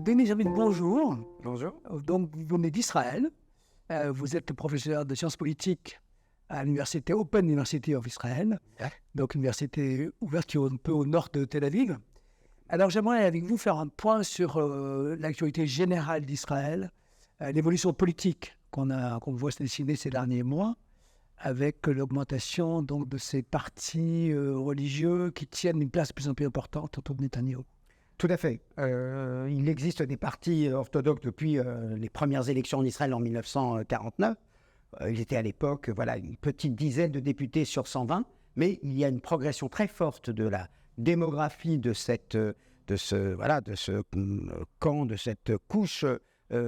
Denis Javid, bonjour. Bonjour. Donc, vous venez d'Israël. Vous êtes professeur de sciences politiques à l'université Open University of Israel, donc université ouverte qui est un peu au nord de Tel Aviv. Alors, j'aimerais avec vous faire un point sur l'actualité générale d'Israël, l'évolution politique qu'on voit se dessiner ces derniers mois, avec l'augmentation donc, de ces partis religieux qui tiennent une place de plus en plus importante autour de Netanyahou. Tout à fait. Il existe des partis orthodoxes depuis les premières élections en Israël en 1949. Ils étaient à l'époque une petite dizaine de députés sur 120, mais il y a une progression très forte de la démographie de ce camp, de cette couche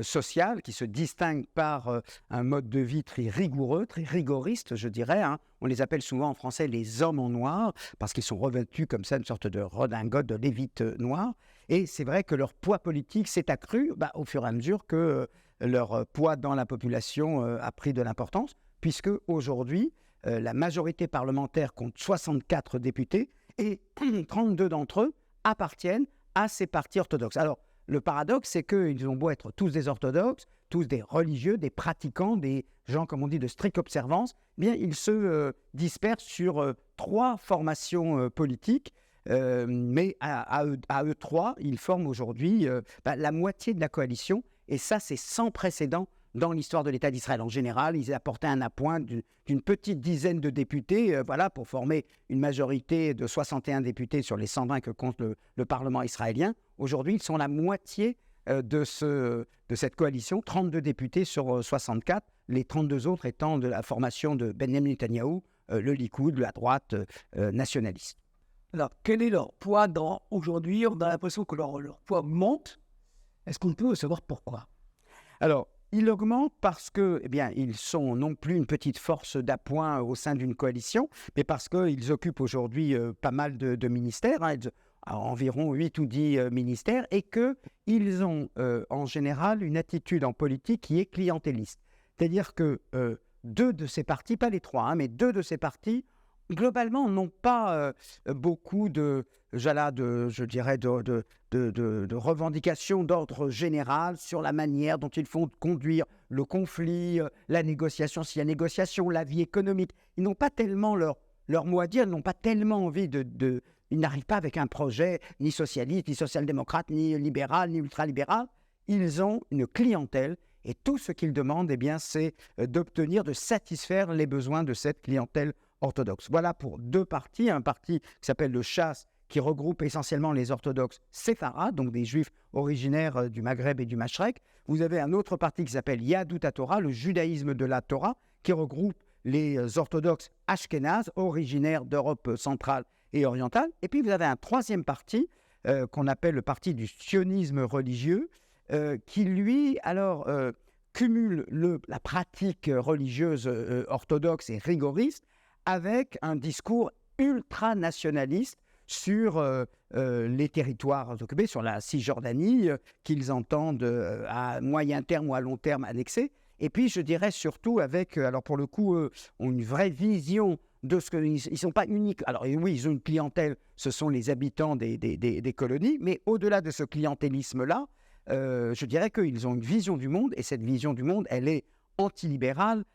sociale qui se distingue par un mode de vie très rigoureux, très rigoriste, je dirais. On les appelle souvent en français les hommes en noir, parce qu'ils sont revêtus comme ça, une sorte de redingote, de lévite noir. Et c'est vrai que leur poids politique s'est accru au fur et à mesure que leur poids dans la population a pris de l'importance, puisque aujourd'hui, la majorité parlementaire compte 64 députés et 32 d'entre eux appartiennent à ces partis orthodoxes. Alors, le paradoxe, c'est qu'ils ont beau être tous des orthodoxes, tous des religieux, des pratiquants, des gens, comme on dit, de stricte observance, ils se dispersent sur 3 formations politiques, mais à eux 3, ils forment aujourd'hui la moitié de la coalition, et ça, c'est sans précédent dans l'histoire de l'État d'Israël. En général, ils apportaient un appoint d'une petite dizaine de députés pour former une majorité de 61 députés sur les 120 que compte le Parlement israélien. Aujourd'hui, ils sont la moitié de cette coalition, 32 députés sur 64, les 32 autres étant de la formation de Benjamin Netanyahou, le Likoud, la droite nationaliste. Alors, quel est leur poids aujourd'hui? On a l'impression que leur poids monte. Est-ce qu'on peut savoir pourquoi? Alors, il augmente parce que, ils sont non plus une petite force d'appoint au sein d'une coalition, mais parce qu'ils occupent aujourd'hui pas mal de ministères, environ 8 ou 10 ministères, et qu'ils ont en général une attitude en politique qui est clientéliste. C'est-à-dire que 2 de ces partis, pas les 3, mais 2 de ces partis, globalement, n'ont pas beaucoup de revendications d'ordre général sur la manière dont ils font conduire le conflit, la négociation, s'il y a négociation, la vie économique. Ils n'ont pas tellement leur mot à dire, ils n'ont pas tellement envie ils n'arrivent pas avec un projet ni socialiste, ni social-démocrate, ni libéral, ni ultralibéral. Ils ont une clientèle et tout ce qu'ils demandent, c'est de satisfaire les besoins de cette clientèle orthodoxe. Voilà pour 2 partis, un parti qui s'appelle le Shas, qui regroupe essentiellement les orthodoxes séfarades, donc des juifs originaires du Maghreb et du Mashrek. Vous avez un autre parti qui s'appelle Yahadut HaTorah, le judaïsme de la Torah, qui regroupe les orthodoxes ashkénazes, originaires d'Europe centrale et orientale. Et puis vous avez un 3e parti, qu'on appelle le parti du sionisme religieux, qui lui, cumule la pratique religieuse orthodoxe et rigoriste avec un discours ultra-nationaliste sur les territoires occupés, sur la Cisjordanie, qu'ils entendent à moyen terme ou à long terme annexer. Et puis, je dirais surtout avec, pour le coup, ont une vraie vision de ce qu'ils ne sont pas uniques. Alors oui, ils ont une clientèle, ce sont les habitants des colonies, mais au-delà de ce clientélisme-là, je dirais qu'ils ont une vision du monde, et cette vision du monde, elle est antilibérale,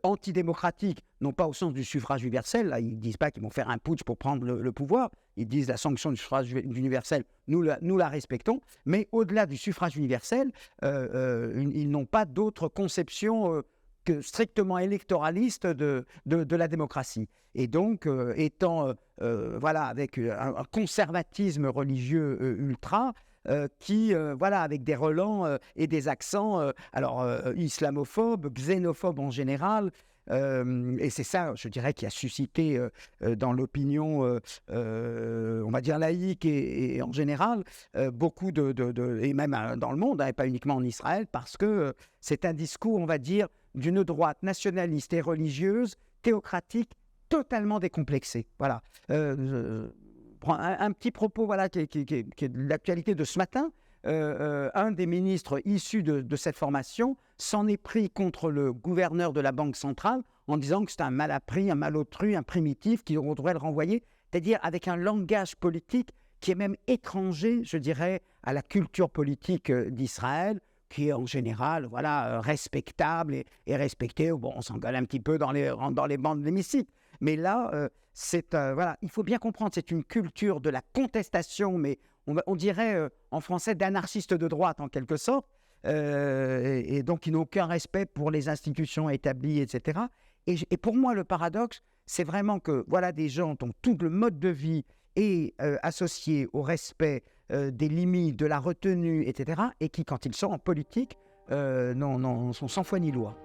antidémocratique, non pas au sens du suffrage universel. Là, ils ne disent pas qu'ils vont faire un putsch pour prendre le pouvoir, ils disent la sanction du suffrage universel, nous la respectons, mais au-delà du suffrage universel, ils n'ont pas d'autre conception que strictement électoraliste de la démocratie. Et donc, avec un conservatisme religieux ultra, avec des relents et des accents, islamophobes, xénophobes en général, et c'est ça, je dirais, qui a suscité dans l'opinion, on va dire laïque et en général, beaucoup et même dans le monde, et pas uniquement en Israël, parce que c'est un discours, on va dire, d'une droite nationaliste et religieuse, théocratique, totalement décomplexée. Voilà. Prends un petit propos qui est de l'actualité de ce matin. Un des ministres issus de cette formation s'en est pris contre le gouverneur de la Banque centrale en disant que c'était un malappris, un malotru, un primitif, qu'on devrait le renvoyer, c'est-à-dire avec un langage politique qui est même étranger, je dirais, à la culture politique d'Israël, qui est en général respectable et respectée. Bon, on s'engueule un petit peu dans les bancs de l'hémicycle. Mais là, il faut bien comprendre, c'est une culture de la contestation, mais on dirait en français d'anarchistes de droite en quelque sorte, et donc ils n'ont aucun respect pour les institutions établies, etc. Et pour moi, le paradoxe, c'est vraiment que voilà des gens dont tout le mode de vie est associé au respect des limites, de la retenue, etc., et qui, quand ils sont en politique, sont sans foi ni loi.